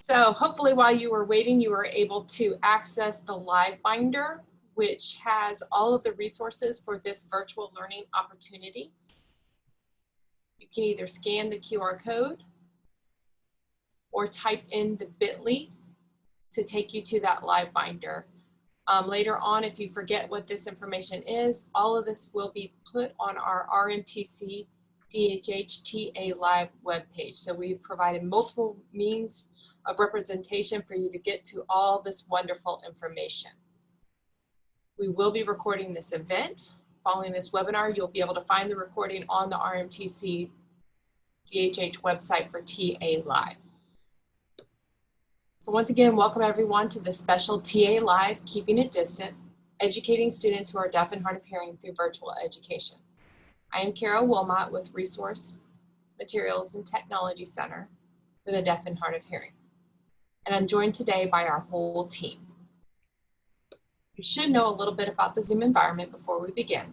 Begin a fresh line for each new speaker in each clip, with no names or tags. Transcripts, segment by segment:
So hopefully while you were waiting, you were able to access the Live Binder, which has all of the resources for this virtual learning opportunity. You can either scan the QR code or type in the bit.ly to take you to that Live Binder. Later on, if you forget what this information is, all of this will be put on our RMTC-DHH TA Live webpage. So we've provided multiple means of representation for you to get to all this wonderful information. We will be recording this event. Following this webinar, you'll be able to find the recording on the RMTC-DHH website for TA Live. So once again, welcome everyone to the special TA Live, Keeping It Distant, educating students who are deaf and hard of hearing through virtual education. I am Carol Wilmot with Resource Materials and Technology Center for the Deaf and Hard of Hearing. And I'm joined today by our whole team. You should know a little bit about the Zoom environment before we begin.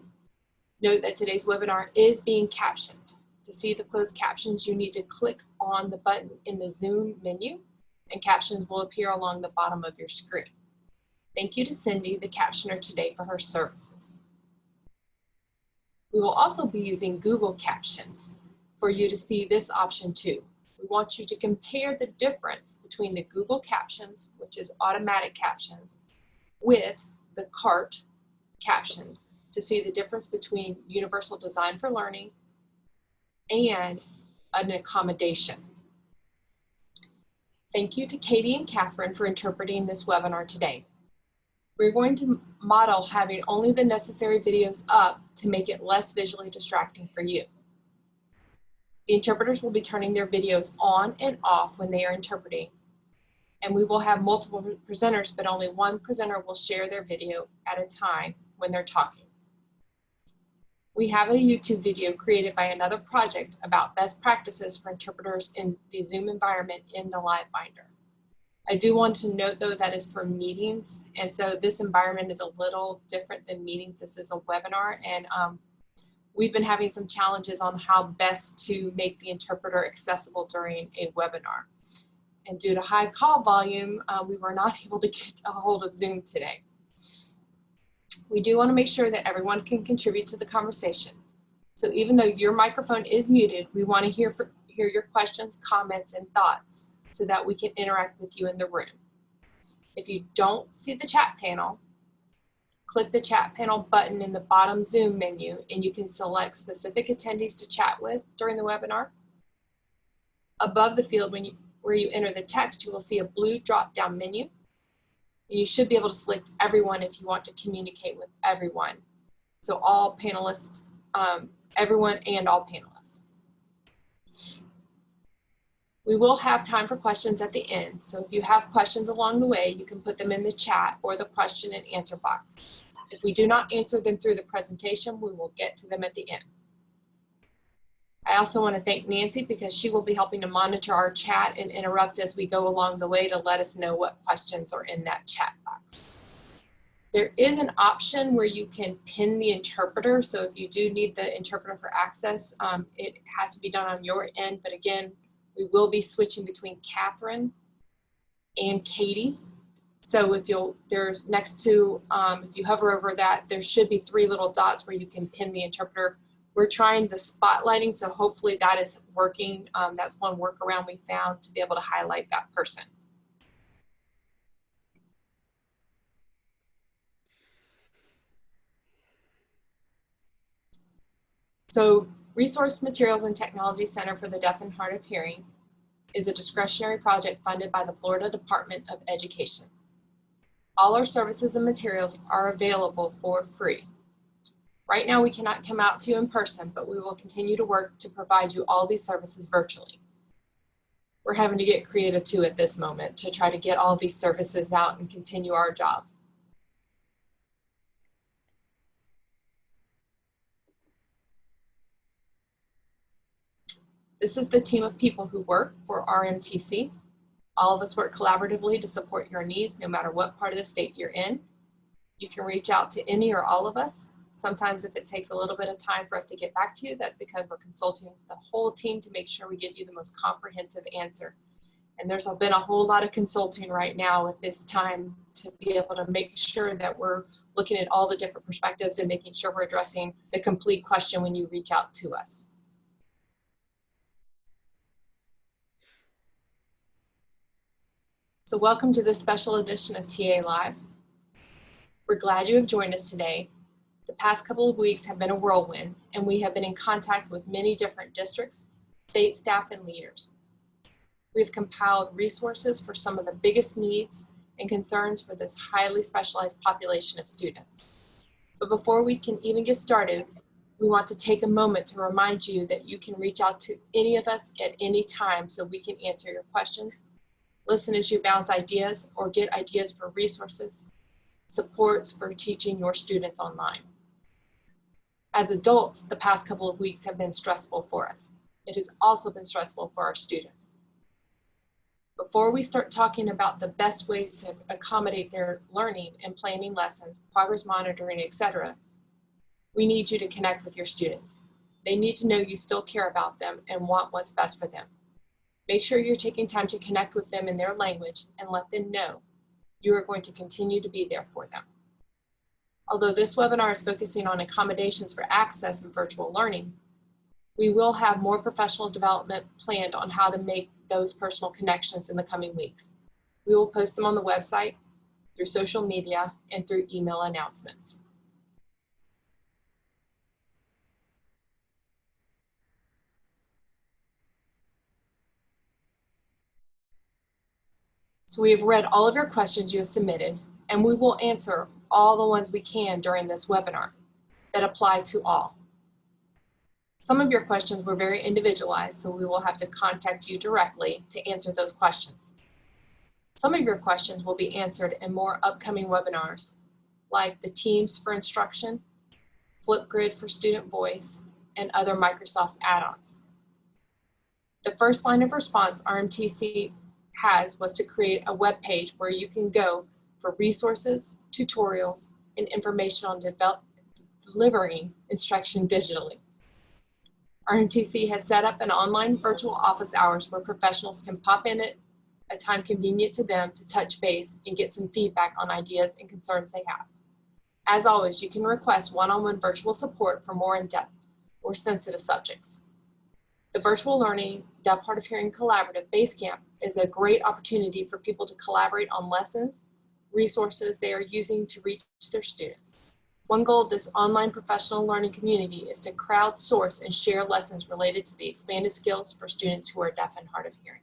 Note that today's webinar is being captioned. To see the closed captions, you need to click on the button in the Zoom menu, and captions will appear along the bottom of your screen. Thank you to Cindy, the captioner today, for her services. We will also be using Google Captions for you to see this option too. We want you to compare the difference between the Google Captions, which is automatic captions, with the CART captions to see the difference between Universal Design for Learning and an accommodation. Thank you to Katie and Catherine for interpreting this webinar today. We're going to model having only the necessary videos up to make it less visually distracting for you. The interpreters will be turning their videos on and off when they are interpreting, and we will have multiple presenters, but only one presenter will share their video at a time when they're talking. We have a YouTube video created by another project about best practices for interpreters in the Zoom environment in the Live Binder. I do want to note though that is for meetings, and so this environment is a little different than meetings. This is a webinar, and we've been having some challenges on how best to make the interpreter accessible during a webinar. And due to high call volume, we were not able to get a hold of Zoom today. We do want to make sure that everyone can contribute to the conversation. So even though your microphone is muted, we want to hear your questions, comments, and thoughts so that we can interact with you in the room. If you don't see the chat panel, click the chat panel button in the bottom Zoom menu and you can select specific attendees to chat with during the webinar. Above the field where you enter the text, you will see a blue drop-down menu. You should be able to select everyone if you want to communicate with everyone. So all panelists, everyone and all panelists. We will have time for questions at the end. So if you have questions along the way, you can put them in the chat or the question and answer box. If we do not answer them through the presentation, we will get to them at the end. I also want to thank Nancy because she will be helping to monitor our chat and interrupt as we go along the way to let us know what questions are in that chat box. There is an option where you can pin the interpreter. So if you do need the interpreter for access, it has to be done on your end. But again, we will be switching between Catherine and Katie. So if there's next to, if you hover over that, there should be 3 little dots where you can pin the interpreter. We're trying the spotlighting, so hopefully that is working. That's one workaround we found to be able to highlight that person. So Resource Materials and Technology Center for the Deaf and Hard of Hearing is a discretionary project funded by the Florida Department of Education. All our services and materials are available for free. Right now, we cannot come out to you in person, but we will continue to work to provide you all these services virtually. We're having to get creative too at this moment to try to get all these services out and continue our job. This is the team of people who work for RMTC. All of us work collaboratively to support your needs, no matter what part of the state you're in. You can reach out to any or all of us. Sometimes if it takes a little bit of time for us to get back to you, that's because we're consulting the whole team to make sure we give you the most comprehensive answer. And there's been a whole lot of consulting right now at this time to be able to make sure that we're looking at all the different perspectives and making sure we're addressing the complete question when you reach out to us. So welcome to this special edition of TA Live. We're glad you have joined us today. The past couple of weeks have been a whirlwind, and we have been in contact with many different districts, state staff, and leaders. We've compiled resources for some of the biggest needs and concerns for this highly specialized population of students. But before we can even get started, we want to take a moment to remind you that you can reach out to any of us at any time so we can answer your questions, listen as you bounce ideas, or get ideas for resources, supports for teaching your students online. As adults, the past couple of weeks have been stressful for us. It has also been stressful for our students. Before we start talking about the best ways to accommodate their learning and planning lessons, progress monitoring, etc., we need you to connect with your students. They need to know you still care about them and want what's best for them. Make sure you're taking time to connect with them in their language and let them know you are going to continue to be there for them. Although this webinar is focusing on accommodations for access and virtual learning, we will have more professional development planned on how to make those personal connections in the coming weeks. We will post them on the website, through social media, and through email announcements. So we have read all of your questions you have submitted, and we will answer all the ones we can during this webinar that apply to all. Some of your questions were very individualized, so we will have to contact you directly to answer those questions. Some of your questions will be answered in more upcoming webinars, like the Teams for Instruction, Flipgrid for Student Voice, and other Microsoft add-ons. The first line of response RMTC was to create a web page where you can go for resources, tutorials, and information on delivering instruction digitally. RMTC has set up an online virtual office hours where professionals can pop in at a time convenient to them to touch base and get some feedback on ideas and concerns they have. As always, you can request one-on-one virtual support for more in-depth or sensitive subjects. The Virtual Learning Deaf Hard of Hearing Collaborative Basecamp is a great opportunity for people to collaborate on lessons, resources they are using to reach their students. One goal of this online professional learning community is to crowdsource and share lessons related to the expanded skills for students who are deaf and hard of hearing.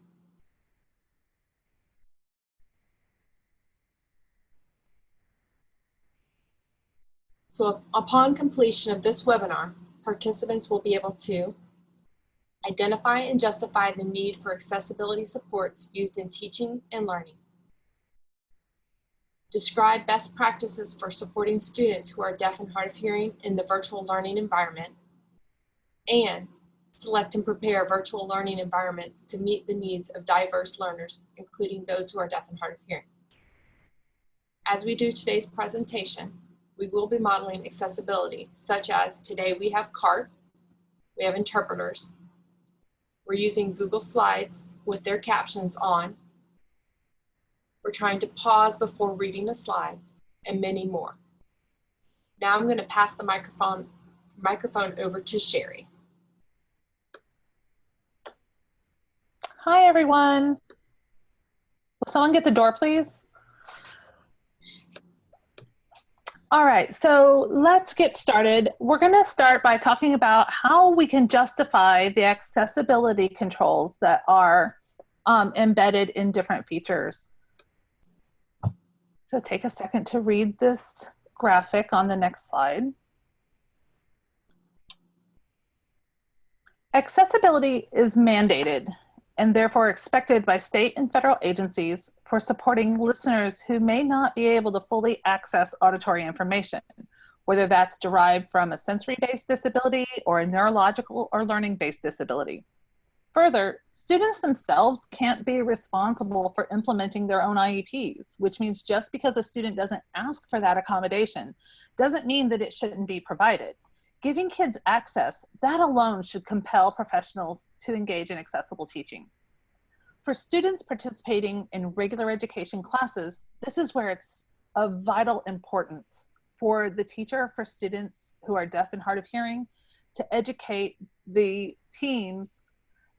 So upon completion of this webinar, participants will be able to identify and justify the need for accessibility supports used in teaching and learning, describe best practices for supporting students who are deaf and hard of hearing in the virtual learning environment, and select and prepare virtual learning environments to meet the needs of diverse learners, including those who are deaf and hard of hearing. As we do today's presentation, we will be modeling accessibility, such as today we have CART, we have interpreters, we're using Google Slides with their captions on, we're trying to pause before reading a slide, and many more. Now I'm going to pass the microphone over to Sherry.
Hi, everyone. Will someone get the door, please? All right, so let's get started. We're going to start by talking about how we can justify the accessibility controls that are embedded in different features. So take a second to read this graphic on the next slide. Accessibility is mandated and therefore expected by state and federal agencies for supporting listeners who may not be able to fully access auditory information, whether that's derived from a sensory-based disability or a neurological or learning-based disability. Further, students themselves can't be responsible for implementing their own IEPs, which means just because a student doesn't ask for that accommodation doesn't mean that it shouldn't be provided. Giving kids access, that alone should compel professionals to engage in accessible teaching. For students participating in regular education classes, this is where it's of vital importance for the teacher, for students who are deaf and hard of hearing, to educate the teams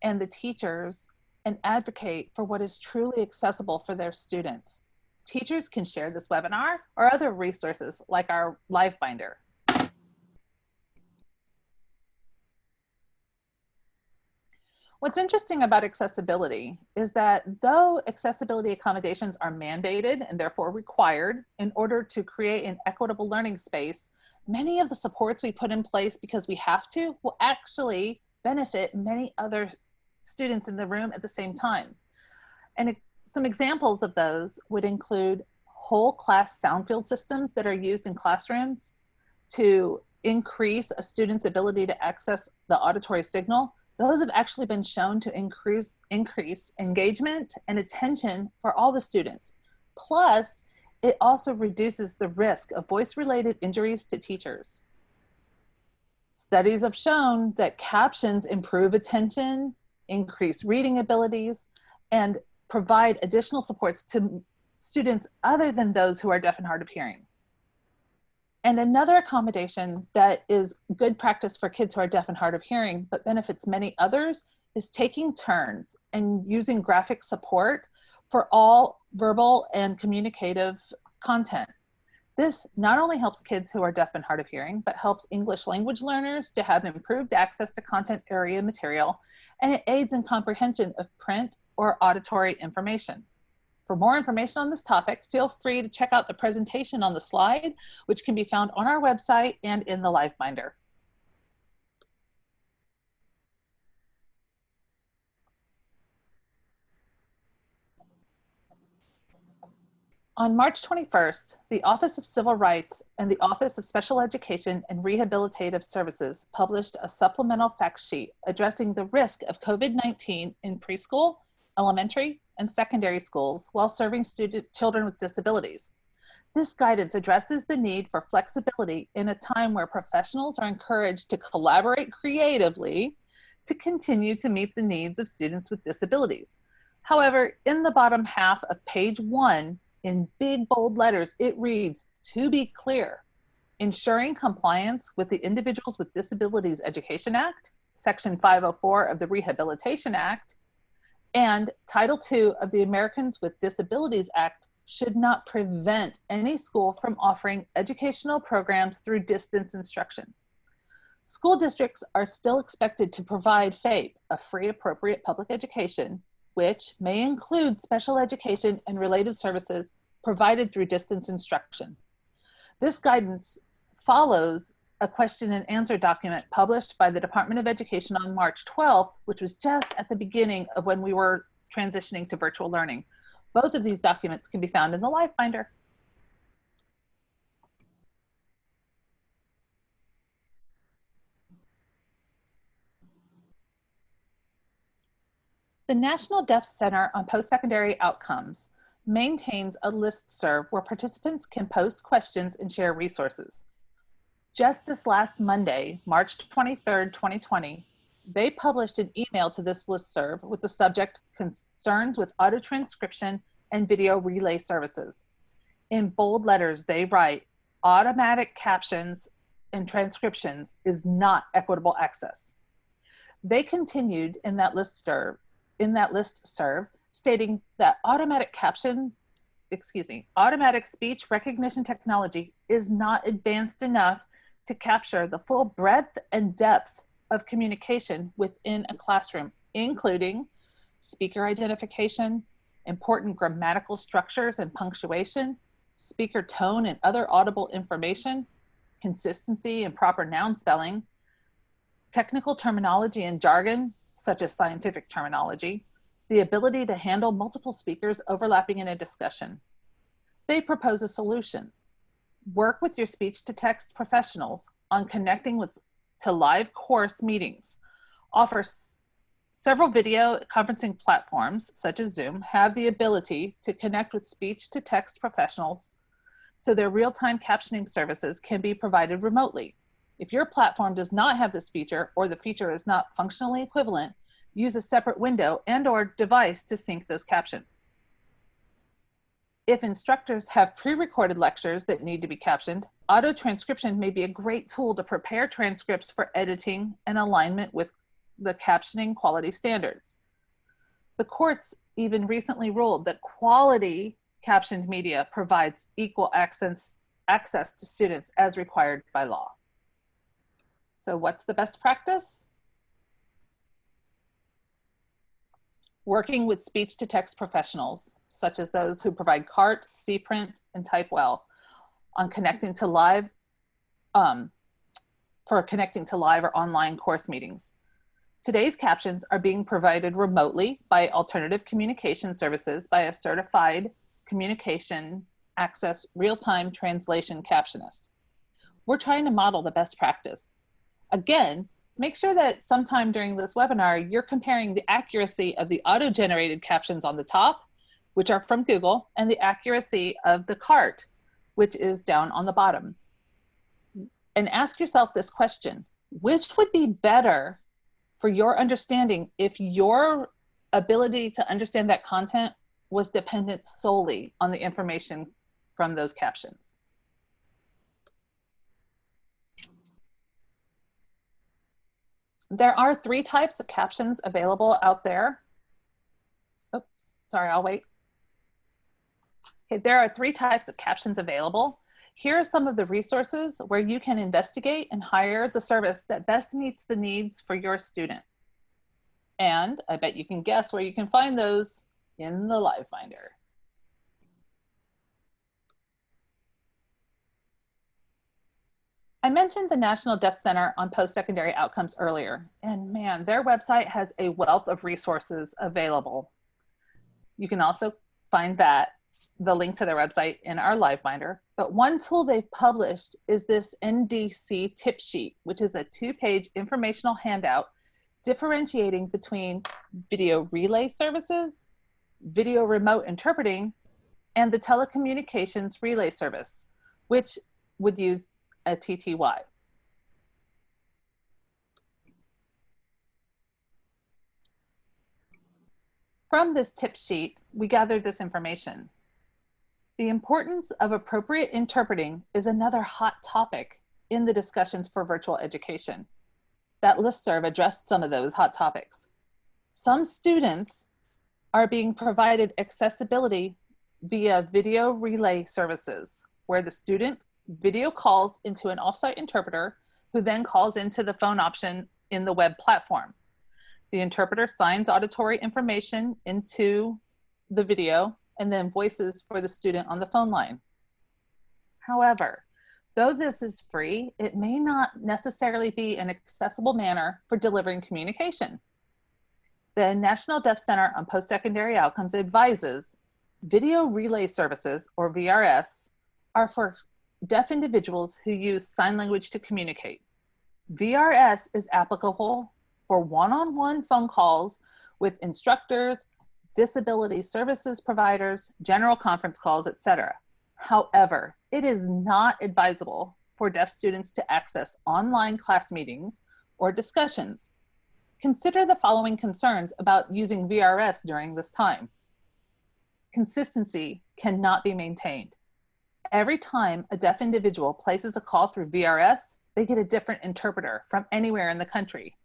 and the teachers and advocate for what is truly accessible for their students. Teachers can share this webinar or other resources like our live binder. What's interesting about accessibility is that though accessibility accommodations are mandated and therefore required in order to create an equitable learning space, many of the supports we put in place because we have to will actually benefit many other students in the room at the same time. And some examples of those would include whole class sound field systems that are used in classrooms to increase a student's ability to access the auditory signal. Those have actually been shown to increase engagement and attention for all the students. Plus, it also reduces the risk of voice-related injuries to teachers. Studies have shown that captions improve attention, increase reading abilities, and provide additional supports to students other than those who are deaf and hard of hearing. And another accommodation that is good practice for kids who are deaf and hard of hearing, but benefits many others, is taking turns and using graphic support for all verbal and communicative content. This not only helps kids who are deaf and hard of hearing, but helps English language learners to have improved access to content area material, and it aids in comprehension of print or auditory information. For more information on this topic, feel free to check out the presentation on the slide, which can be found on our website and in the live binder. On March 21st, the Office of Civil Rights and the Office of Special Education and Rehabilitative Services published a supplemental fact sheet addressing the risk of COVID-19 in preschool, elementary, and secondary schools while serving children with disabilities. This guidance addresses the need for flexibility in a time where professionals are encouraged to collaborate creatively to continue to meet the needs of students with disabilities. However, in the bottom half of page 1, in big bold letters, it reads, "To be clear, ensuring compliance with the Individuals with Disabilities Education Act, Section 504 of the Rehabilitation Act, and Title II of the Americans with Disabilities Act should not prevent any school from offering educational programs through distance instruction. School districts are still expected to provide FAPE, a free appropriate public education, which may include special education and related services provided through distance instruction." This guidance follows a question and answer document published by the Department of Education on March 12th, which was just at the beginning of when we were transitioning to virtual learning. Both of these documents can be found in the live binder. The National Deaf Center on Post-Secondary Outcomes maintains a listserv where participants can post questions and share resources. Just this last Monday, March 23rd, 2020, they published an email to this listserv with the subject "Concerns with Auto Transcription and Video Relay Services." In bold letters, they write, "Automatic captions and transcriptions is not equitable access." They continued in that listserv, stating that automatic speech recognition technology is not advanced enough to capture the full breadth and depth of communication within a classroom, including speaker identification, important grammatical structures and punctuation, speaker tone and other audible information, consistency and proper noun spelling, technical terminology and jargon, such as scientific terminology, the ability to handle multiple speakers overlapping in a discussion. They propose a solution. Work with your speech-to-text professionals on connecting to live course meetings. Offer several video conferencing platforms, such as Zoom, have the ability to connect with speech-to-text professionals so their real-time captioning services can be provided remotely. If your platform does not have this feature or the feature is not functionally equivalent, use a separate window and/or device to sync those captions. If instructors have pre-recorded lectures that need to be captioned, auto transcription may be a great tool to prepare transcripts for editing and alignment with the captioning quality standards. The courts even recently ruled that quality captioned media provides equal access to students as required by law. So what's the best practice? Working with speech-to-text professionals, such as those who provide CART, C-Print, and Type Well, on connecting to live, for connecting to live or online course meetings. Today's captions are being provided remotely by alternative communication services by a certified communication access real-time translation captionist. We're trying to model the best practice. Again, make sure that sometime during this webinar, you're comparing the accuracy of the auto-generated captions on the top, which are from Google, and the accuracy of the CART, which is down on the bottom. And ask yourself this question: which would be better for your understanding if your ability to understand that content was dependent solely on the information from those captions? There are 3 types of captions available out there. Oops, sorry, I'll wait. Okay, there are 3 types of captions available. Here are some of the resources where you can investigate and hire the service that best meets the needs for your student. And I bet you can guess where you can find those in the Live Finder. I mentioned the National Deaf Center on Post-Secondary Outcomes earlier, and man, their website has a wealth of resources available. You can also find the link to their website in our Live Finder. But one tool they've published is this NDC tip sheet, which is a 2-page informational handout differentiating between video relay services, video remote interpreting, and the telecommunications relay service, which would use a TTY. From this tip sheet, we gathered this information. The importance of appropriate interpreting is another hot topic in the discussions for virtual education. That listserv addressed some of those hot topics. Some students are being provided accessibility via video relay services, where the student video calls into an offsite interpreter who then calls into the phone option in the web platform. The interpreter signs auditory information into the video and then voices for the student on the phone line. However, though this is free, it may not necessarily be an accessible manner for delivering communication. The National Deaf Center on Post-Secondary Outcomes advises video relay services, or VRS, are for deaf individuals who use sign language to communicate. VRS is applicable for one-on-one phone calls with instructors, disability services providers, general conference calls, etc. However, it is not advisable for deaf students to access online class meetings or discussions. Consider the following concerns about using VRS during this time. Consistency cannot be maintained. Every time a deaf individual places a call through VRS, they get a different interpreter from anywhere in the country.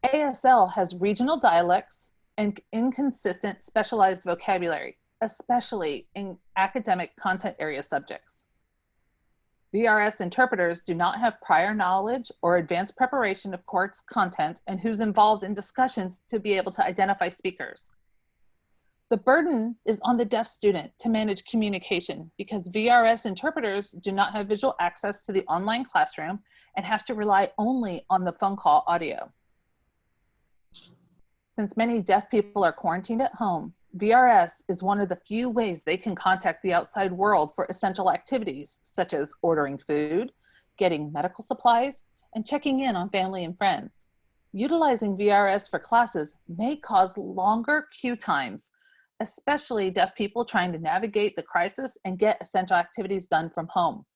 ASL has regional dialects and inconsistent specialized vocabulary, especially in academic content area subjects. VRS interpreters do not have prior knowledge or advanced preparation of course content and who's involved in discussions to be able to identify speakers. The burden is on the deaf student to manage communication because VRS interpreters do not have visual access to the online classroom and have to rely only on the phone call audio. Since many deaf people are quarantined at home, VRS is one of the few ways they can contact the outside world for essential activities, such as ordering food, getting medical supplies, and checking in on family and friends. Utilizing VRS for classes may cause longer queue times, especially deaf people trying to navigate the crisis and get essential activities done from home.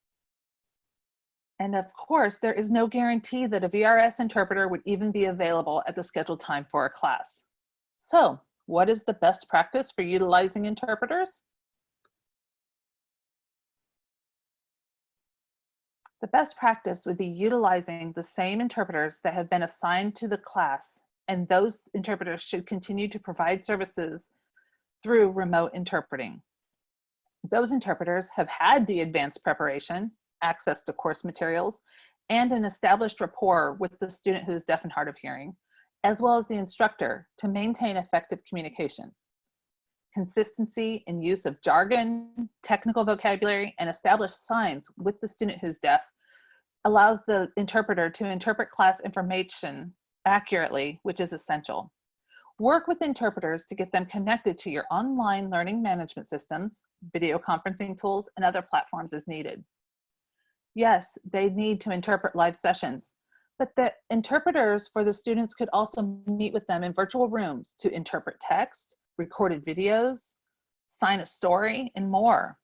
And of course, there is no guarantee that a VRS interpreter would even be available at the scheduled time for a class. So, what is the best practice for utilizing interpreters? The best practice would be utilizing the same interpreters that have been assigned to the class, and those interpreters should continue to provide services through remote interpreting. Those interpreters have had the advanced preparation, access to course materials, and an established rapport with the student who is deaf and hard of hearing, as well as the instructor, to maintain effective communication. Consistency in use of jargon, technical vocabulary, and established signs with the student who's deaf allows the interpreter to interpret class information accurately, which is essential. Work with interpreters to get them connected to your online learning management systems, video conferencing tools, and other platforms as needed. Yes, they need to interpret live sessions, but the interpreters for the students could also meet with them in virtual rooms to interpret text, recorded videos, sign a story, and more.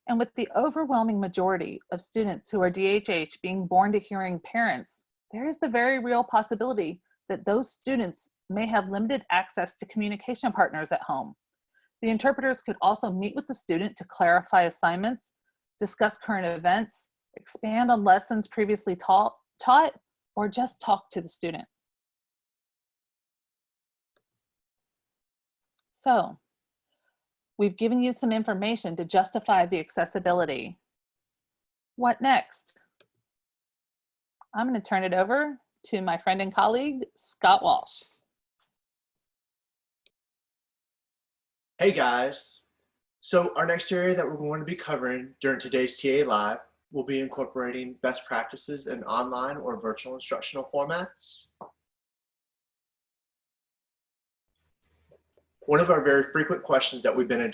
And with the overwhelming majority of students who are DHH being born to hearing parents, there is the very real possibility that those students may have limited access to communication partners at home. The interpreters could also meet with the student to clarify assignments, discuss current events, expand on lessons previously taught, or just talk to the student. So, we've given you some information to justify the accessibility. What next? I'm going to turn it over to my friend and colleague, Scott Walsh.
Hey guys, so our next area that we're going to be covering during today's TA Live will be incorporating best practices in online or virtual instructional formats. One of our very frequent questions that we've been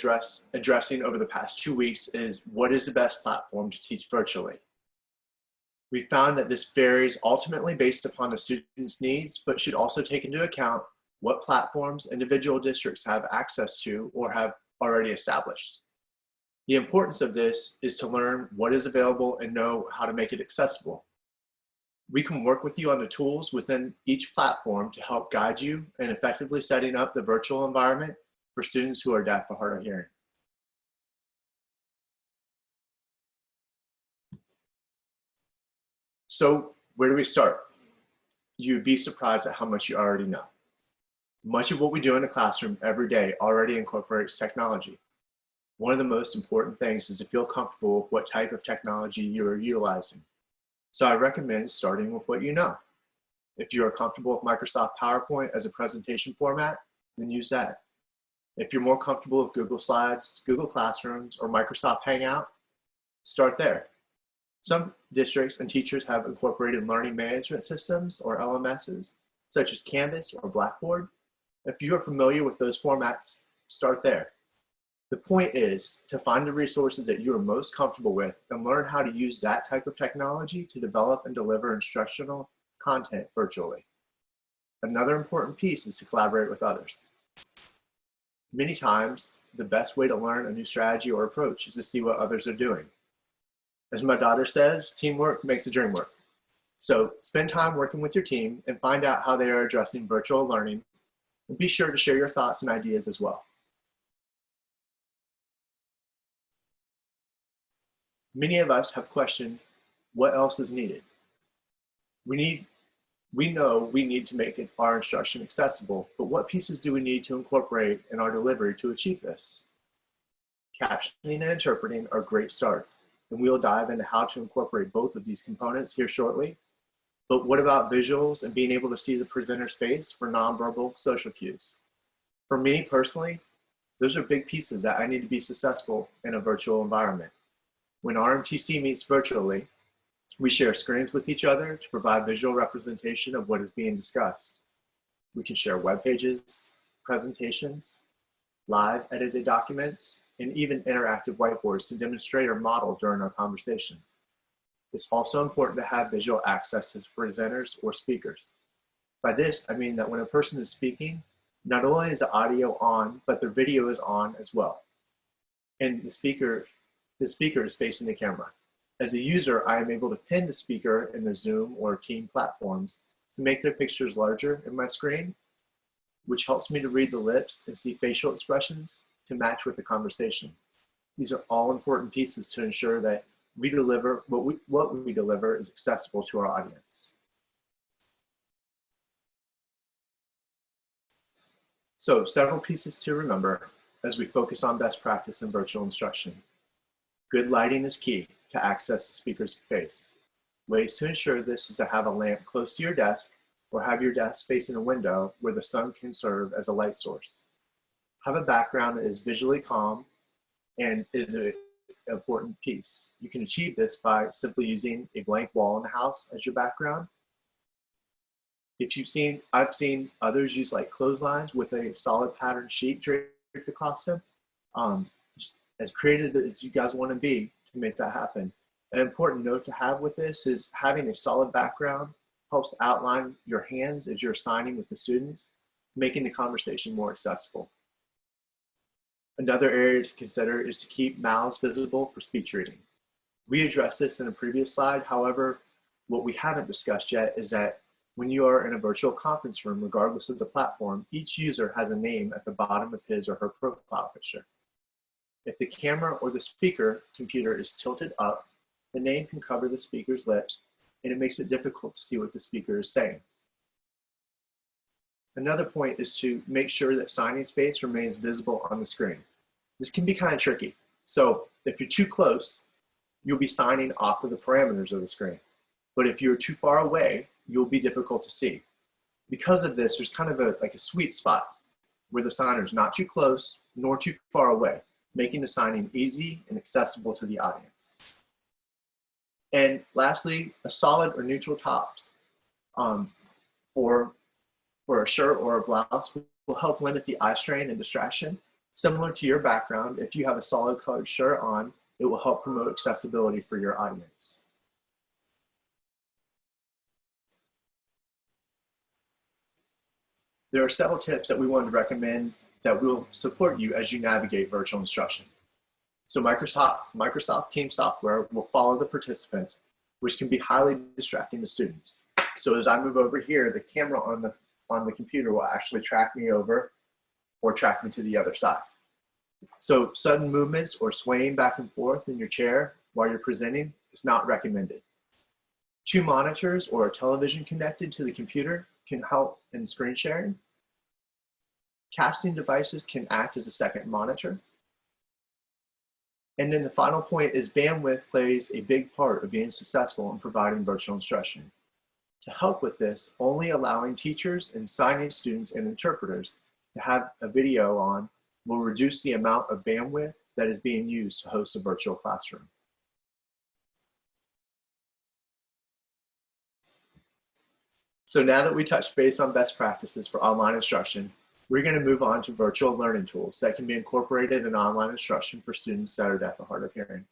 addressing over the past 2 weeks is, what is the best platform to teach virtually? We found that this varies ultimately based upon the student's needs, but should also take into account what platforms individual districts have access to or have already established. The importance of this is to learn what is available and know how to make it accessible. We can work with you on the tools within each platform to help guide you in effectively setting up the virtual environment for students who are deaf or hard of hearing. So where do we start? You'd be surprised at how much you already know. Much of what we do in the classroom every day already incorporates technology. One of the most important things is to feel comfortable with what type of technology you are utilizing. So I recommend starting with what you know. If you are comfortable with Microsoft PowerPoint as a presentation format, then use that. If you're more comfortable with Google Slides, Google Classrooms, or Microsoft Hangout, start there. Some districts and teachers have incorporated learning management systems or LMSs, such as Canvas or Blackboard. If you are familiar with those formats, start there. The point is to find the resources that you are most comfortable with and learn how to use that type of technology to develop and deliver instructional content virtually. Another important piece is to collaborate with others. Many times, the best way to learn a new strategy or approach is to see what others are doing. As my daughter says, teamwork makes the dream work. So spend time working with your team and find out how they are addressing virtual learning, and be sure to share your thoughts and ideas as well. Many of us have questioned what else is needed. We know we need to make our instruction accessible, but what pieces do we need to incorporate in our delivery to achieve this? Captioning and interpreting are great starts, and we'll dive into how to incorporate both of these components here shortly. But what about visuals and being able to see the presenter's face for nonverbal social cues? For me personally, those are big pieces that I need to be successful in a virtual environment. When RMTC meets virtually, we share screens with each other to provide visual representation of what is being discussed. We can share web pages, presentations, live edited documents, and even interactive whiteboards to demonstrate or model during our conversations. It's also important to have visual access to presenters or speakers. By this, I mean that when a person is speaking, not only is the audio on, but the video is on as well. And the speaker is facing the camera. As a user, I am able to pin the speaker in the Zoom or Team platforms to make their pictures larger in my screen, which helps me to read the lips and see facial expressions to match with the conversation. These are all important pieces to ensure that we deliver what we deliver is accessible to our audience. So several pieces to remember as we focus on best practice in virtual instruction. Good lighting is key to access the speaker's face. Ways to ensure this is to have a lamp close to your desk or have your desk facing a window where the sun can serve as a light source. Have a background that is visually calm and is an important piece. You can achieve this by simply using a blank wall in the house as your background. I've seen others use like clotheslines with a solid pattern sheet draped across them. As creative as you guys want to be to make that happen. An important note to have with this is having a solid background helps outline your hands as you're signing with the students, making the conversation more accessible. Another area to consider is to keep mouths visible for speech reading. We addressed this in a previous slide. However, what we haven't discussed yet is that when you are in a virtual conference room, regardless of the platform, each user has a name at the bottom of his or her profile picture. If the camera or the speaker computer is tilted up, the name can cover the speaker's lips, and it makes it difficult to see what the speaker is saying. Another point is to make sure that signing space remains visible on the screen. This can be kind of tricky. So if you're too close, you'll be signing off of the parameters of the screen. But if you're too far away, you'll be difficult to see. Because of this, there's kind of like a sweet spot where the signer is not too close nor too far away, making the signing easy and accessible to the audience. And lastly, a solid or neutral tops or a shirt or a blouse will help limit the eye strain and distraction. Similar to your background, if you have a solid colored shirt on, it will help promote accessibility for your audience. There are several tips that we wanted to recommend that will support you as you navigate virtual instruction. So Microsoft Teams software will follow the participants, which can be highly distracting to students. So as I move over here, the camera on the computer will actually track me over or track me to the other side. So sudden movements or swaying back and forth in your chair while you're presenting is not recommended. 2 monitors or a television connected to the computer can help in screen sharing. Casting devices can act as a second monitor. And then the final point is bandwidth plays a big part of being successful in providing virtual instruction. To help with this, only allowing teachers and signing students and interpreters to have a video on will reduce the amount of bandwidth that is being used to host a virtual classroom. So now that we touched base on best practices for online instruction, we're going to move on to virtual learning tools that can be incorporated in online instruction for students that are deaf or hard of hearing.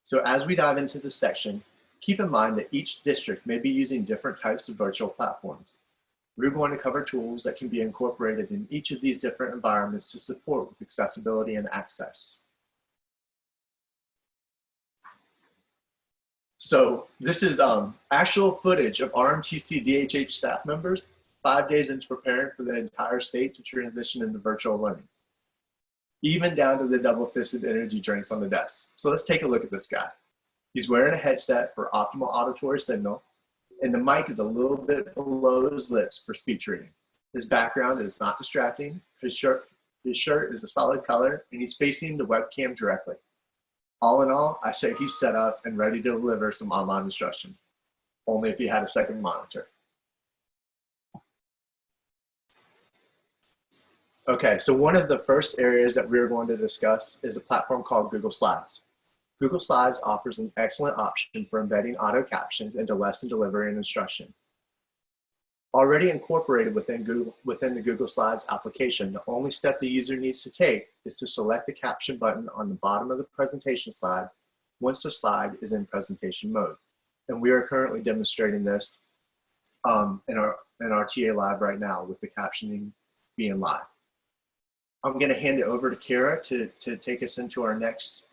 So as we dive into this section, keep in mind that each district may be using different types of virtual platforms. We're going to cover tools that can be incorporated in each of these different environments to support with accessibility and access. So this is actual footage of RMTC-DHH staff members 5 days into preparing for the entire state to transition into virtual learning, even down to the double-fisted energy drinks on the desk. So let's take a look at this guy. He's wearing a headset for optimal auditory signal, and the mic is a little bit below his lips for speech reading. His background is not distracting. His shirt is a solid color, and he's facing the webcam directly. All in all, I say he's set up and ready to deliver some online instruction, only if he had a second monitor. Okay, so one of the first areas that we're going to discuss is a platform called Google Slides. Google Slides offers an excellent option for embedding auto captions into lesson delivery and instruction. Already incorporated within the Google Slides application, the only step the user needs to take is to select the caption button on the bottom of the presentation slide once the slide is in presentation mode. And we are currently demonstrating this in our TA Live right now with the captioning being live. I'm going to hand it over to Kira to take us into our next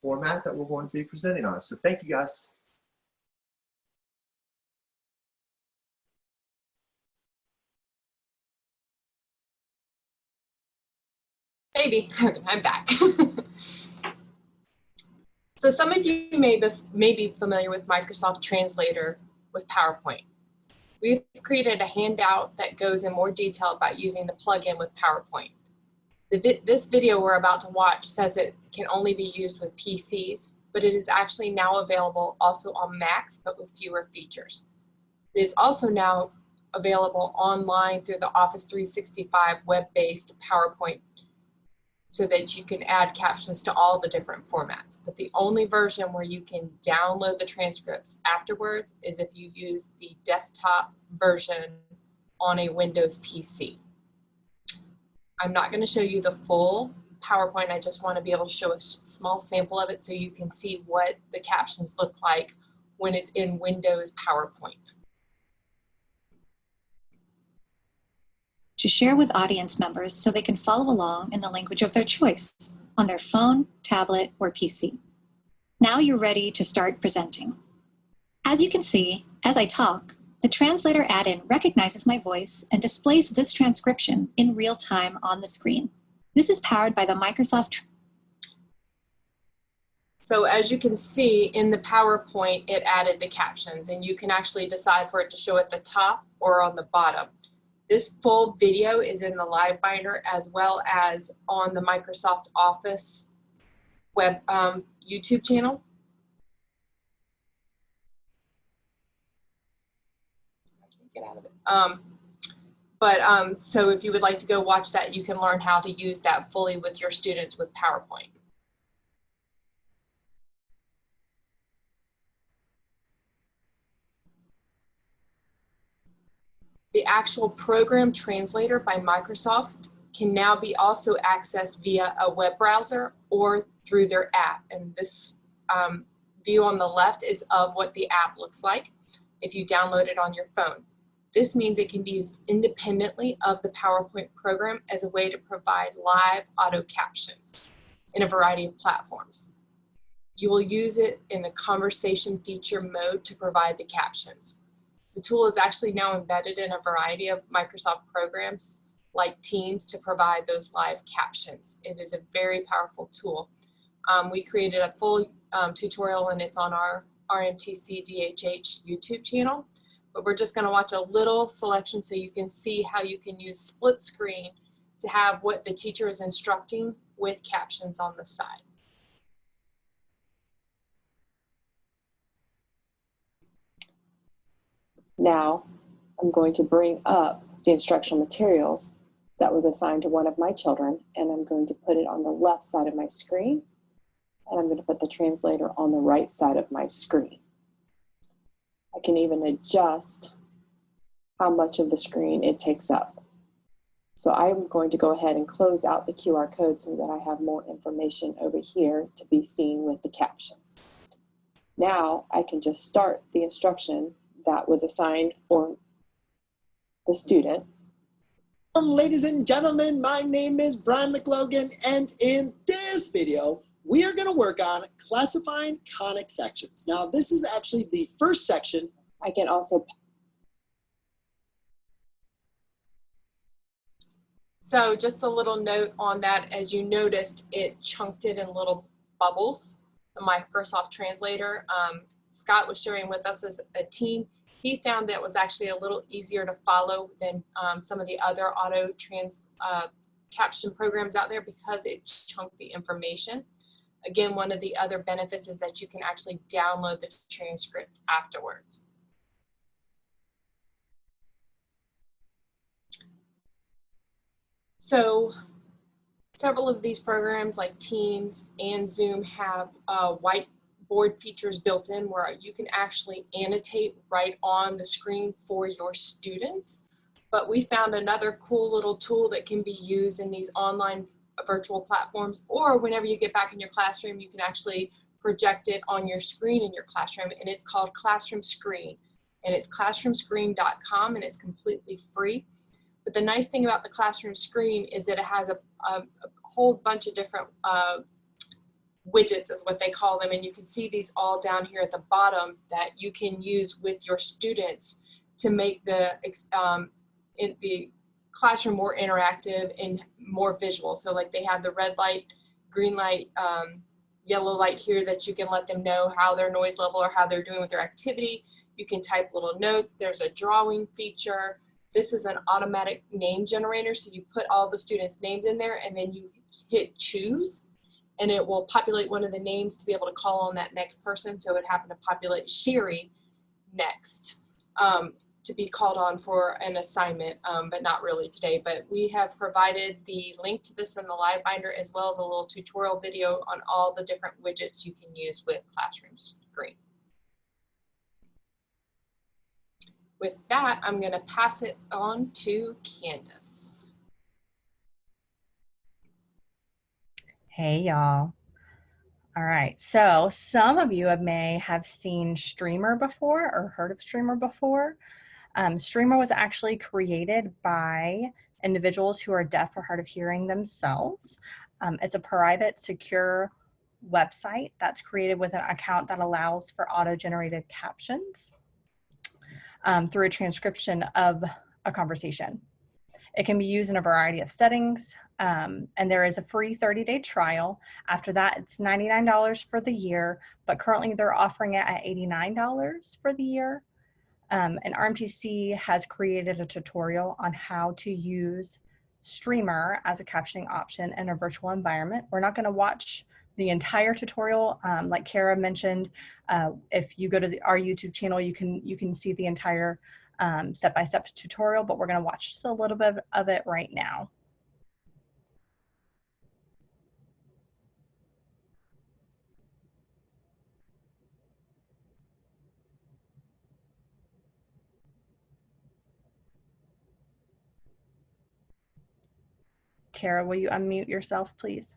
format that we're going to be presenting on. So thank you, guys.
Maybe, I'm back. So some of you may be familiar with Microsoft Translator with PowerPoint. We've created a handout that goes in more detail about using the plugin with PowerPoint. This video we're about to watch says it can only be used with PCs, but it is actually now available also on Macs, but with fewer features. It is also now available online through the Office 365 web-based PowerPoint, so that you can add captions to all the different formats. But the only version where you can download the transcripts afterwards is if you use the desktop version on a Windows PC. I'm not going to show you the full PowerPoint. I just want to be able to show a small sample of it so you can see what the captions look like when it's in Windows PowerPoint.
To share with audience members so they can follow along in the language of their choice on their phone, tablet, or PC. Now you're ready to start presenting. As you can see, as I talk, the translator add-in recognizes my voice and displays this transcription in real time on the screen. This is powered by the Microsoft.
So as you can see in the PowerPoint, it added the captions, and you can actually decide for it to show at the top or on the bottom. This full video is in the Live Binder as well as on the Microsoft Office web YouTube channel. Get out of it. So if you would like to go watch that, you can learn how to use that fully with your students with PowerPoint. The actual program Translator by Microsoft can now be also accessed via a web browser or through their app. And this view on the left is of what the app looks like if you download it on your phone. This means it can be used independently of the PowerPoint program as a way to provide live auto captions in a variety of platforms. You will use it in the conversation feature mode to provide the captions. The tool is actually now embedded in a variety of Microsoft programs like Teams to provide those live captions. It is a very powerful tool. We created a full tutorial and it's on our RMTC-DHH YouTube channel, but we're just going to watch a little selection so you can see how you can use split screen to have what the teacher is instructing with captions on the side.
Now, I'm going to bring up the instructional materials that was assigned to one of my children, and I'm going to put it on the left side of my screen, and I'm going to put the translator on the right side of my screen. I can even adjust how much of the screen it takes up. So I'm going to go ahead and close out the QR code so that I have more information over here to be seen with the captions. Now I can just start the instruction that was assigned for the student.
Ladies and gentlemen, my name is Brian McLogan, and in this video, we are going to work on classifying conic sections. Now, this is actually the first section.
I can also.
So just a little note on that, as you noticed, it chunked it in little bubbles, the Microsoft Translator. Scott was sharing with us as a team. He found that it was actually a little easier to follow than some of the other auto caption programs out there because it chunked the information. Again, one of the other benefits is that you can actually download the transcript afterwards. So several of these programs like Teams and Zoom have whiteboard features built in where you can actually annotate right on the screen for your students. But we found another cool little tool that can be used in these online virtual platforms, or whenever you get back in your classroom, you can actually project it on your screen in your classroom, and it's called Classroom Screen. And it's classroomscreen.com, and it's completely free. But the nice thing about the classroom screen is that it has a whole bunch of different widgets is what they call them, and you can see these all down here at the bottom that you can use with your students to make the classroom more interactive and more visual. So like they have the red light, green light, yellow light here that you can let them know how their noise level or how they're doing with their activity. You can type little notes. There's a drawing feature. This is an automatic name generator, so you put all the students' names in there and then you hit choose, and it will populate one of the names to be able to call on that next person. So it happened to populate Sherry next to be called on for an assignment, but not really today. But we have provided the link to this in the live binder, as well as a little tutorial video on all the different widgets you can use with Classroom Screen. With that, I'm going to pass it on to Candace.
Hey, y'all. All right, so some of you may have seen Streamer before or heard of Streamer before. Streamer was actually created by individuals who are deaf or hard of hearing themselves. It's a private, secure website that's created with an account that allows for auto-generated captions through a transcription of a conversation. It can be used in a variety of settings, and there is a free 30-day trial. After that, it's $99 for the year, but currently they're offering it at $89 for the year. And RMTC has created a tutorial on how to use Streamer as a captioning option in a virtual environment. We're not going to watch the entire tutorial. Like Kara mentioned, if you go to our YouTube channel, you can see the entire step-by-step tutorial, but we're going to watch just a little bit of it right now. Kara, will you unmute yourself, please?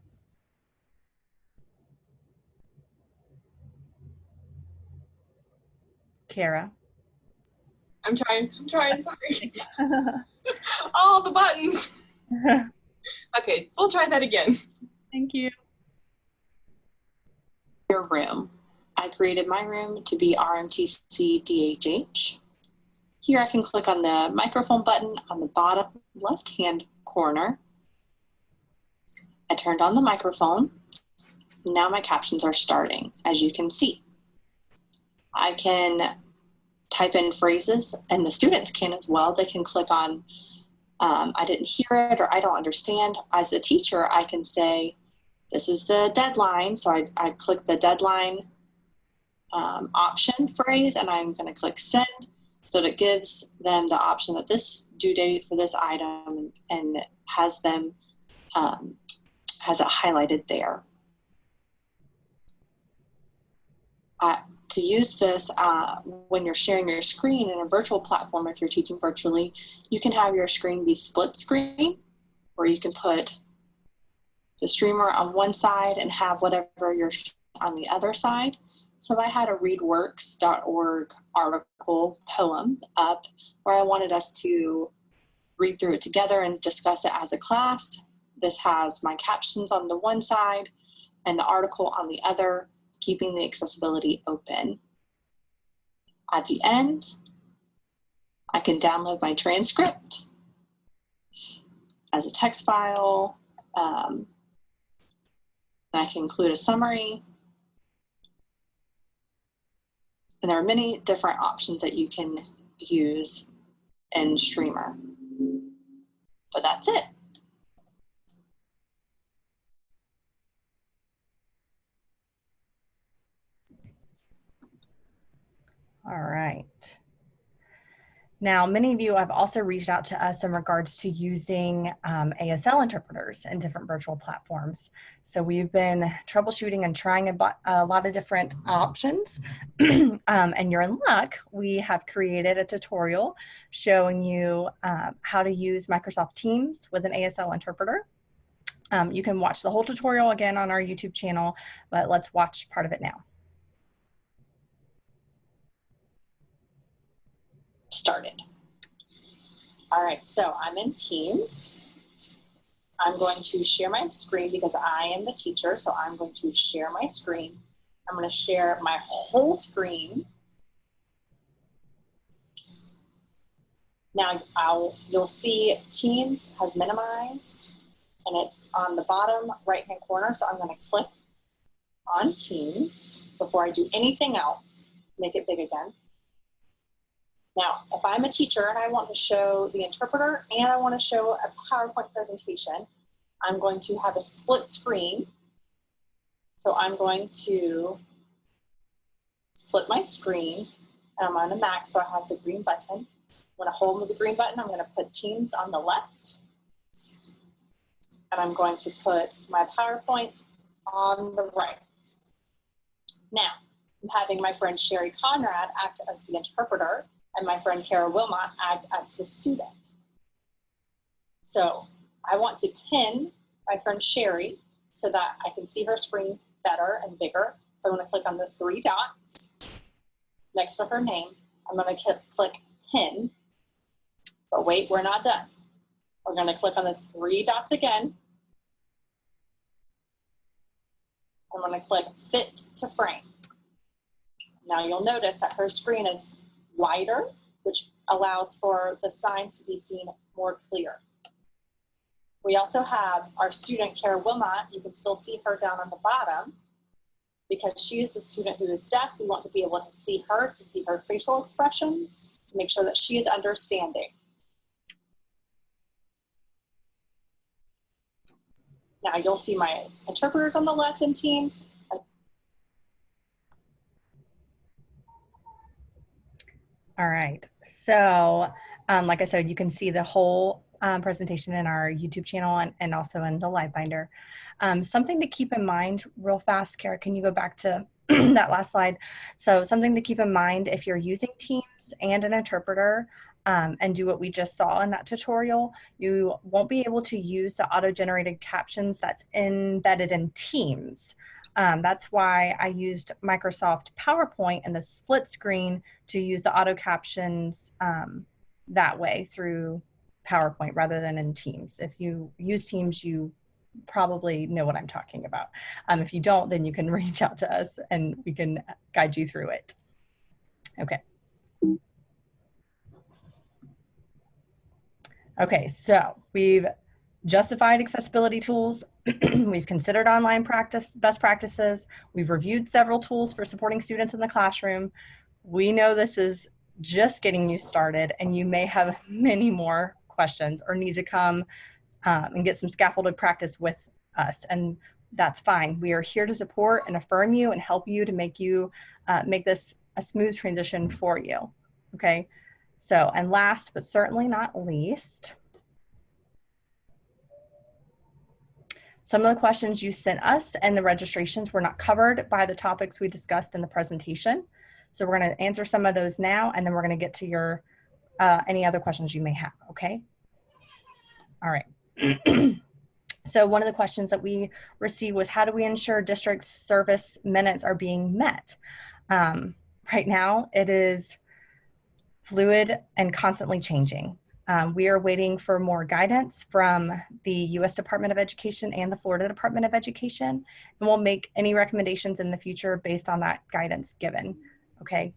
Kara.
I'm trying, sorry. All the buttons. Okay, we'll try that again.
Thank you.
Your room. I created my room to be RMTC-DHH. Here I can click on the microphone button on the bottom left-hand corner. I turned on the microphone. Now my captions are starting, as you can see. I can type in phrases, and the students can as well. They can click on, I didn't hear it, or I don't understand. As a teacher, I can say, this is the deadline. So I click the deadline option phrase, and I'm going to click send. So that gives them the option that this due date for this item, and has them has it highlighted there. To use this when you're sharing your screen in a virtual platform, if you're teaching virtually, you can have your screen be split screen, where you can put the streamer on one side and have whatever you're on the other side. So I had a readworks.org article poem up where I wanted us to read through it together and discuss it as a class. This has my captions on the one side and the article on the other, keeping the accessibility open. At the end, I can download my transcript as a text file. I can include a summary. And there are many different options that you can use in Streamer. But that's it.
All right. Now, many of you have also reached out to us in regards to using ASL interpreters in different virtual platforms. So we've been troubleshooting and trying a lot of different options. And you're in luck. We have created a tutorial showing you how to use Microsoft Teams with an ASL interpreter. You can watch the whole tutorial again on our YouTube channel, but let's watch part of it now.
Started. All right, so I'm in Teams. I'm going to share my screen because I am the teacher, so I'm going to share my screen. I'm going to share my whole screen. Now you'll see Teams has minimized, and it's on the bottom right-hand corner, so I'm going to click on Teams before I do anything else. Make it big again. Now, if I'm a teacher and I want to show the interpreter and I want to show a PowerPoint presentation, I'm going to have a split screen. So I'm going to split my screen. I'm on a Mac, so I have the green button. I'm going to hold the green button. I'm going to put Teams on the left. And I'm going to put my PowerPoint on the right. Now, I'm having my friend Sherry Conrad act as the interpreter and my friend Kara Wilmot act as the student. So I want to pin my friend Sherry so that I can see her screen better and bigger. So I'm going to click on the 3 dots next to her name. I'm going to click pin, but wait, we're not done. We're going to click on the 3 dots again. I'm going to click fit to frame. Now you'll notice that her screen is wider, which allows for the signs to be seen more clear. We also have our student, Kara Wilmot. You can still see her down on the bottom because she is the student who is deaf. We want to be able to see her facial expressions, to make sure that she is understanding. Now you'll see my interpreters on the left in Teams.
All right, so like I said, you can see the whole presentation in our YouTube channel and also in the live binder. Something to keep in mind real fast, Kara, can you go back to that last slide? So something to keep in mind if you're using Teams and an interpreter and do what we just saw in that tutorial, you won't be able to use the auto-generated captions that's embedded in Teams. That's why I used Microsoft PowerPoint and the split screen to use the auto captions that way through PowerPoint rather than in Teams. If you use Teams, you probably know what I'm talking about. If you don't, then you can reach out to us and we can guide you through it. Okay. Okay, so we've justified accessibility tools. We've considered online best practices. We've reviewed several tools for supporting students in the classroom. We know this is just getting you started and you may have many more questions or need to come and get some scaffolded practice with us, and that's fine. We are here to support and affirm you and help you to make this a smooth transition for you, okay? So, and last but certainly not least, some of the questions you sent us and the registrations were not covered by the topics we discussed in the presentation. So we're going to answer some of those now, and then we're going to get to your any other questions you may have, okay? All right. So one of the questions that we received was, how do we ensure district service minutes are being met? Right now, it is fluid and constantly changing. We are waiting for more guidance from the U.S. Department of Education and the Florida Department of Education, and we'll make any recommendations in the future based on that guidance given, okay?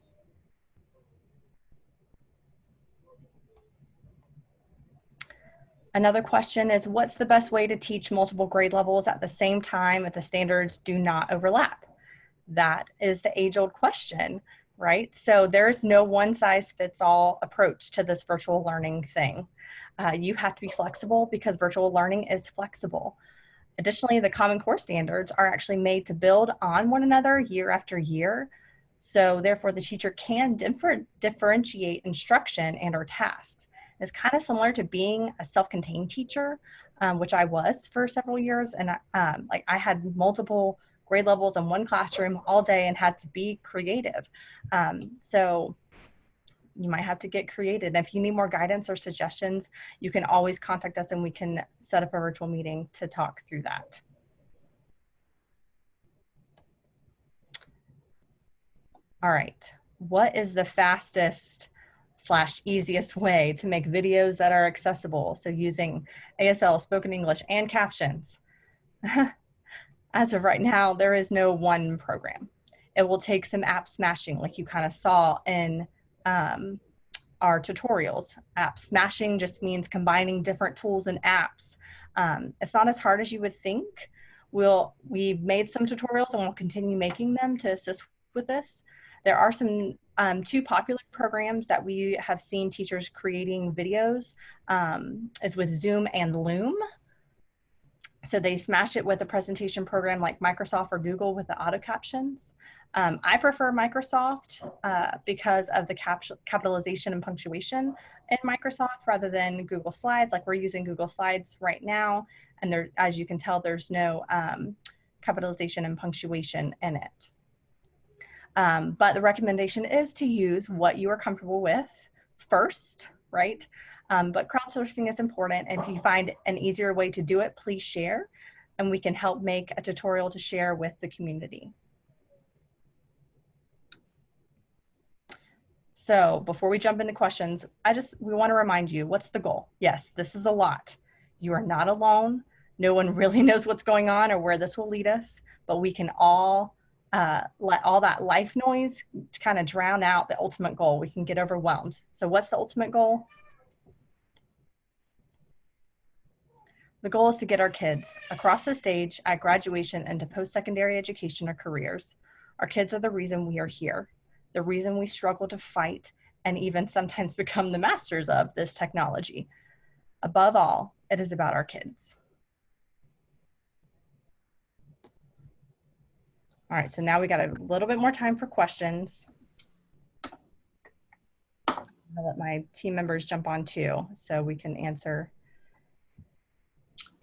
Another question is, what's the best way to teach multiple grade levels at the same time if the standards do not overlap? That is the age-old question, right? So there's no one-size-fits-all approach to this virtual learning thing. You have to be flexible because virtual learning is flexible. Additionally, the Common Core standards are actually made to build on one another year after year. So therefore, the teacher can differentiate instruction and or tasks. It's kind of similar to being a self-contained teacher, which I was for several years. And like I had multiple grade levels in one classroom all day and had to be creative. So you might have to get creative. If you need more guidance or suggestions, you can always contact us and we can set up a virtual meeting to talk through that. All right, what is the fastest / easiest way to make videos that are accessible. So using ASL, spoken English, and captions. As of right now, there is no one program. It will take some app smashing, like you kind of saw in our tutorials. App smashing just means combining different tools and apps. It's not as hard as you would think. We've made some tutorials and we'll continue making them to assist with this. There are some two popular programs that we have seen teachers creating videos is with Zoom and Loom. So they smash it with a presentation program like Microsoft or Google with the auto captions. I prefer Microsoft because of the capitalization and punctuation in Microsoft rather than Google Slides. Like we're using Google Slides right now, and there, as you can tell, there's no capitalization and punctuation in it. But the recommendation is to use what you are comfortable with first, right? But crowdsourcing is important. If you find an easier way to do it, please share, and we can help make a tutorial to share with the community. So before we jump into questions, we want to remind you, what's the goal? Yes, this is a lot. You are not alone. No one really knows what's going on or where this will lead us, but we can all let all that life noise kind of drown out the ultimate goal. We can get overwhelmed. So what's the ultimate goal? The goal is to get our kids across the stage at graduation into post-secondary education or careers. Our kids are the reason we are here, the reason we struggle to fight and even sometimes become the masters of this technology. Above all, it is about our kids. All right, so now we got a little bit more time for questions. I'll let my team members jump on too, so we can answer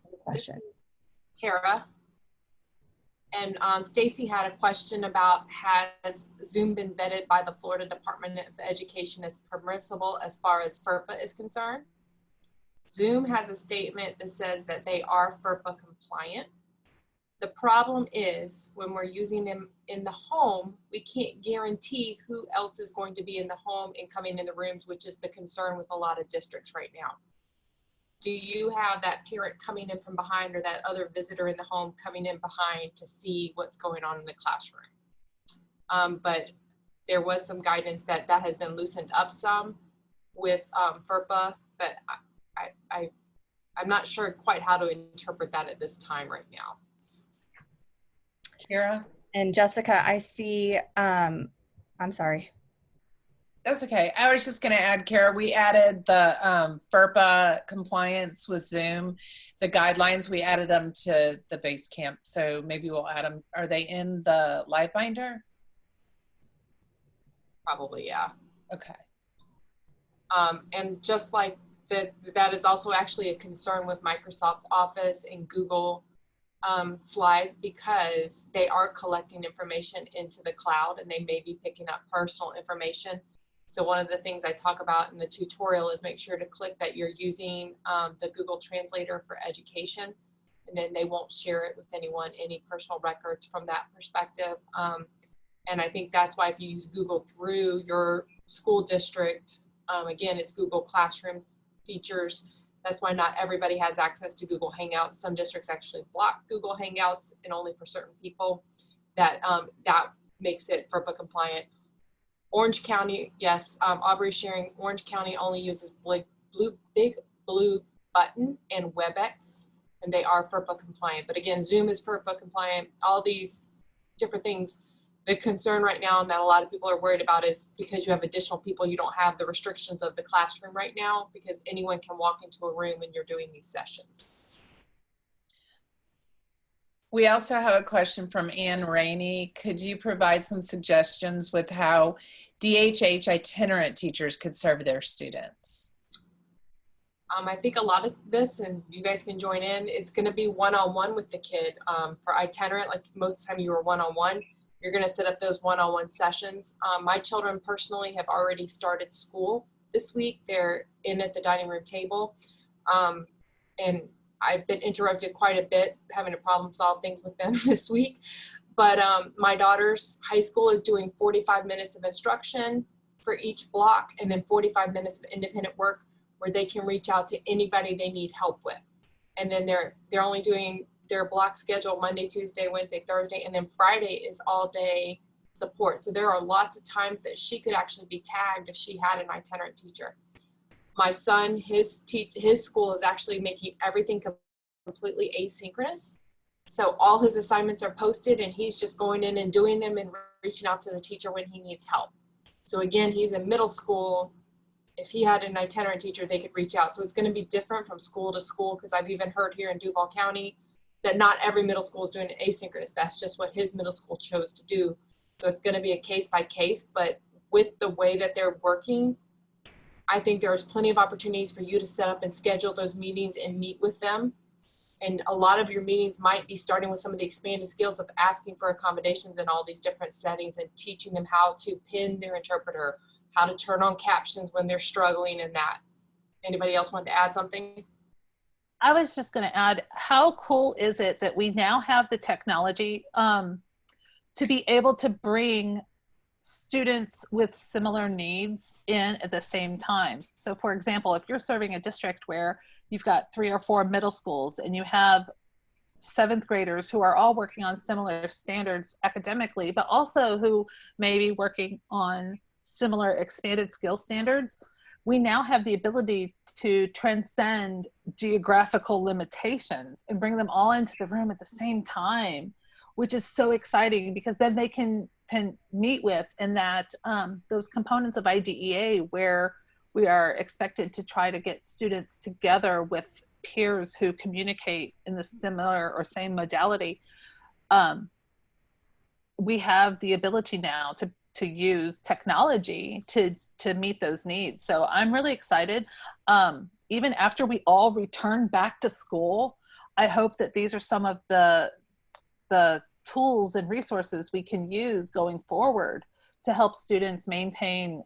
the question.
Tara, and Stacy had a question about, has Zoom been vetted by the Florida Department of Education as permissible as far as FERPA is concerned? Zoom has a statement that says that they are FERPA compliant. The problem is when we're using them in the home, we can't guarantee who else is going to be in the home and coming in the rooms, which is the concern with a lot of districts right now. Do you have that parent coming in from behind or that other visitor in the home coming in behind to see what's going on in the classroom? But there was some guidance that has been loosened up some with FERPA, but I'm not sure quite how to interpret that at this time right now.
Kira?
And Jessica, I see, I'm sorry.
That's okay. I was just going to add, Kara, we added the FERPA compliance with Zoom, the guidelines, we added them to the base camp. So maybe we'll add them. Are they in the live binder?
Probably, yeah.
Okay.
And just like that is also actually a concern with Microsoft Office and Google Slides, because they are collecting information into the cloud and they may be picking up personal information. So one of the things I talk about in the tutorial is make sure to click that you're using the Google Translator for education, and then they won't share it with anyone, any personal records from that perspective. And I think that's why if you use Google through your school district, again, it's Google Classroom features. That's why not everybody has access to Google Hangouts. Some districts actually block Google Hangouts and only for certain people. That makes it FERPA compliant. Orange County, yes, Aubrey's sharing, Orange County only uses Big Blue Button and WebEx, and they are FERPA compliant. But again, Zoom is FERPA compliant, all these different things. The concern right now and that a lot of people are worried about is because you have additional people, you don't have the restrictions of the classroom right now, because anyone can walk into a room when you're doing these sessions.
We also have a question from Ann Rainey. Could you provide some suggestions with how DHH itinerant teachers could serve their students?
I think a lot of this, and you guys can join in, is going to be one-on-one with the kid. For itinerant, like most of the time you are one-on-one, you're going to set up those one-on-one sessions. My children personally have already started school this week. They're in at the dining room table. And I've been interrupted quite a bit, having to problem solve things with them this week. But my daughter's high school is doing 45 minutes of instruction. for each block, and then 45 minutes of independent work where they can reach out to anybody they need help with. And then they're only doing their block schedule Monday, Tuesday, Wednesday, Thursday, and then Friday is all day support. So there are lots of times that she could actually be tagged if she had an itinerant teacher. My son, his school is actually making everything completely asynchronous. So all his assignments are posted and he's just going in and doing them and reaching out to the teacher when he needs help. So again, he's in middle school. If he had an itinerant teacher, they could reach out. So it's going to be different from school to school, because I've even heard here in Duval County that not every middle school is doing it asynchronous. That's just what his middle school chose to do. So it's going to be a case by case, but with the way that they're working, I think there's plenty of opportunities for you to set up and schedule those meetings and meet with them. And a lot of your meetings might be starting with some of the expanded skills of asking for accommodations in all these different settings and teaching them how to pin their interpreter, how to turn on captions when they're struggling in that. Anybody else want to add something?
I was just going to add, how cool is it that we now have the technology to be able to bring students with similar needs in at the same time. So for example, if you're serving a district where you've got 3 or 4 middle schools and you have 7th graders who are all working on similar standards academically, but also who may be working on similar expanded skill standards, we now have the ability to transcend geographical limitations and bring them all into the room at the same time, which is so exciting, because then they can meet with in that those components of IDEA where we are expected to try to get students together with peers who communicate in the similar or same modality. We have the ability now to use technology to meet those needs. So I'm really excited. Even after we all return back to school, I hope that these are some of the tools and resources we can use going forward to help students maintain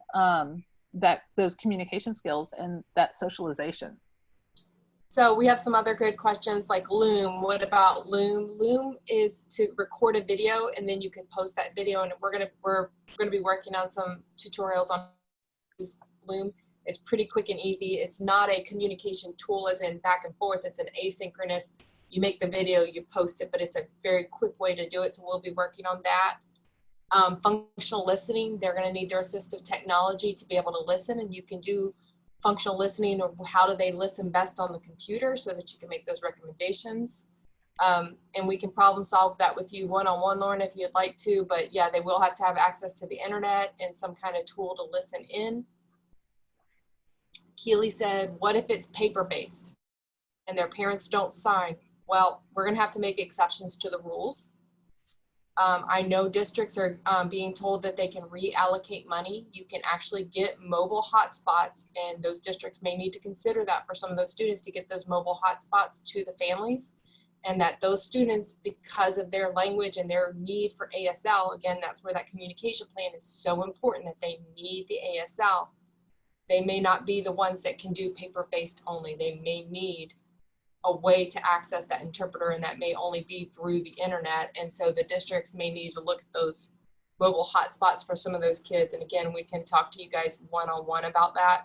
those communication skills and that socialization.
So we have some other good questions like Loom. What about Loom? Loom is to record a video and then you can post that video, and we're gonna be working on some tutorials on Loom. It's pretty quick and easy. It's not a communication tool as in back and forth. It's an asynchronous. You make the video, you post it, but it's a very quick way to do it. So we'll be working on that. Functional listening, they're going to need their assistive technology to be able to listen, and you can do functional listening of how do they listen best on the computer so that you can make those recommendations. And we can problem solve that with you one-on-one, Lauren, if you'd like to, but yeah, they will have to have access to the internet and some kind of tool to listen in. Keely said, what if it's paper-based and their parents don't sign? Well, we're going to have to make exceptions to the rules. I know districts are being told that they can reallocate money. You can actually get mobile hotspots, and those districts may need to consider that for some of those students to get those mobile hotspots to the families, and that those students, because of their language and their need for ASL, again, that's where that communication plan is so important, that they need the ASL. They may not be the ones that can do paper-based only. They may need a way to access that interpreter, and that may only be through the internet. And so the districts may need to look at those mobile hotspots for some of those kids. And again, we can talk to you guys one-on-one about that.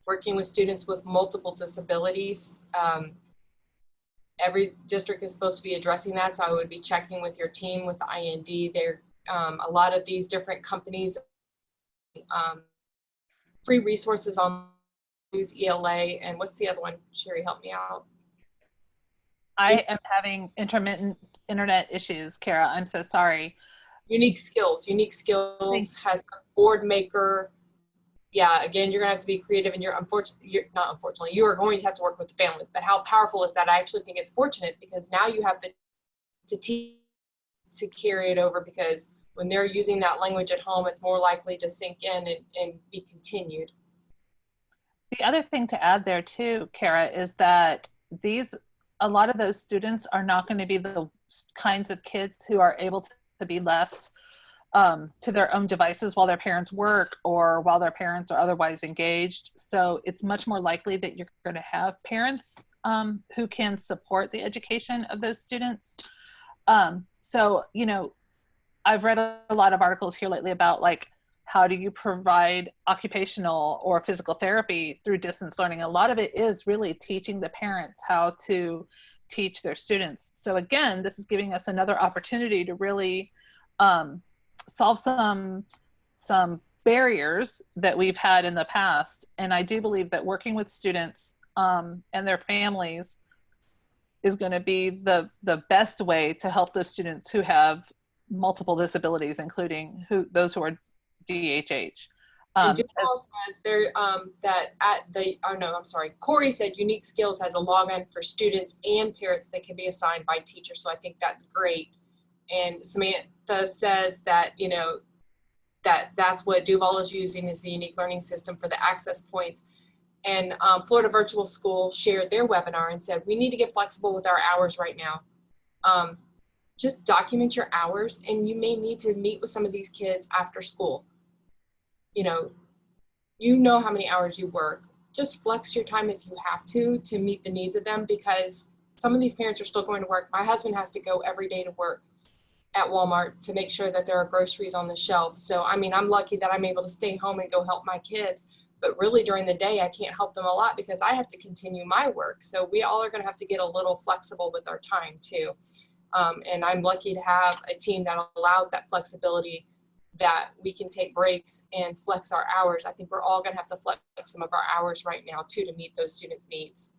Working with students with multiple disabilities. Every district is supposed to be addressing that. So I would be checking with your team with the IND. A lot of these different companies, free resources on use ELA, and what's the other one? Sherry, help me out.
I am having intermittent internet issues, Kara. I'm so sorry.
Unique Skills. Unique Skills has a board maker. Yeah, again, you're gonna have to be creative, and you are going to have to work with the families. But how powerful is that? I actually think it's fortunate, because now you have to teach to carry it over, because when they're using that language at home, it's more likely to sink in and be continued.
The other thing to add there too, Kara, is that a lot of those students are not going to be the kinds of kids who are able to be left to their own devices while their parents work or while their parents are otherwise engaged. So it's much more likely that you're going to have parents who can support the education of those students. So, I've read a lot of articles here lately about like, how do you provide occupational or physical therapy through distance learning? A lot of it is really teaching the parents how to teach their students. So again, this is giving us another opportunity to really solve some barriers that we've had in the past. And I do believe that working with students and their families is going to be the best way to help those students who have multiple disabilities, including those who are DHH.
And Jamal says there that at the, oh no, I'm sorry. Corey said Unique Skills has a login for students and parents that can be assigned by teachers. So I think that's great. And Samantha says that, you know, that's what Duval is using is the unique learning system for the access points. And Florida Virtual School shared their webinar and said, we need to get flexible with our hours right now. Just document your hours, and you may need to meet with some of these kids after school. You know how many hours you work. Just flex your time if you have to meet the needs of them, because some of these parents are still going to work. My husband has to go every day to work at Walmart to make sure that there are groceries on the shelf. So, I mean, I'm lucky that I'm able to stay home and go help my kids. But really during the day, I can't help them a lot because I have to continue my work. So we all are going to have to get a little flexible with our time too. And I'm lucky to have a team that allows that flexibility, that we can take breaks and flex our hours. I think we're all going to have to flex some of our hours right now too to meet those students' needs.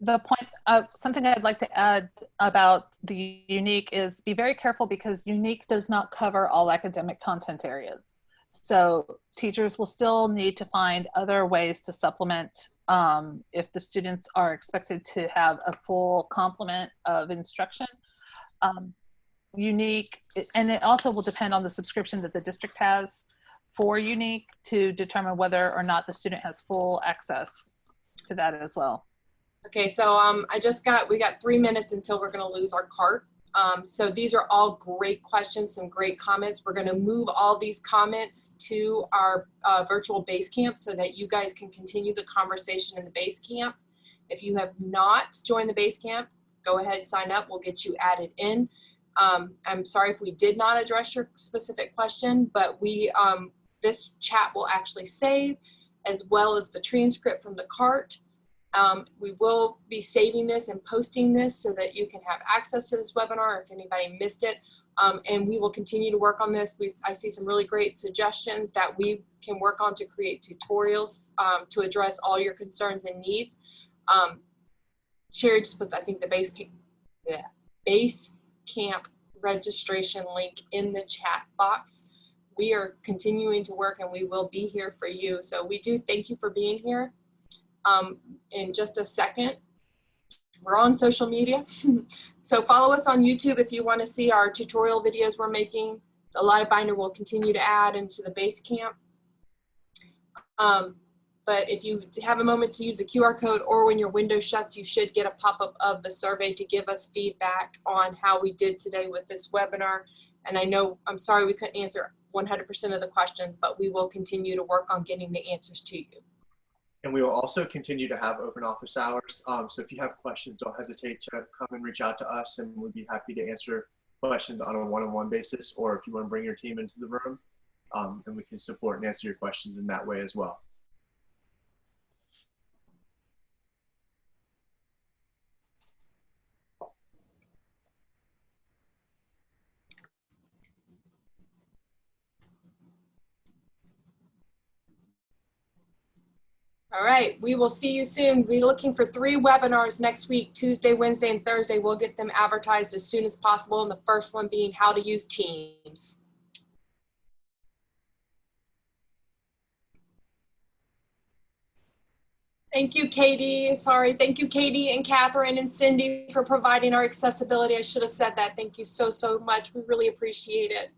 The point of something I'd like to add about the Unique is be very careful, because Unique does not cover all academic content areas. So teachers will still need to find other ways to supplement if the students are expected to have a full complement of instruction. Unique, and it also will depend on the subscription that the district has for Unique to determine whether or not the student has full access to that as well.
Okay, so we got 3 minutes until we're going to lose our cart. So these are all great questions, some great comments. We're going to move all these comments to our virtual base camp so that you guys can continue the conversation in the base camp. If you have not joined the base camp, go ahead, sign up. We'll get you added in. I'm sorry if we did not address your specific question, but this chat will actually save, as well as the transcript from the cart. We will be saving this and posting this so that you can have access to this webinar if anybody missed it. And we will continue to work on this. I see some really great suggestions that we can work on to create tutorials to address all your concerns and needs. Sherry just put, I think, the base camp registration link in the chat box. We are continuing to work, and we will be here for you. So we do thank you for being here. In just a second, we're on social media. So follow us on YouTube if you want to see our tutorial videos we're making. The live binder will continue to add into the base camp. But if you have a moment to use the QR code, or when your window shuts, you should get a pop-up of the survey to give us feedback on how we did today with this webinar. And I'm sorry we couldn't answer 100% of the questions, but we will continue to work on getting the answers to you.
And we will also continue to have open office hours. So if you have questions, don't hesitate to come and reach out to us, and we'd be happy to answer questions on a one-on-one basis, or if you want to bring your team into the room, and we can support and answer your questions in that way as well.
All right, we will see you soon. We're looking for 3 webinars next week, Tuesday, Wednesday, and Thursday. We'll get them advertised as soon as possible, and the first one being how to use Teams. Thank you, Katie. Sorry. Thank you, Katie and Catherine and Cindy, for providing our accessibility. I should have said that. Thank you so, so much. We really appreciate it.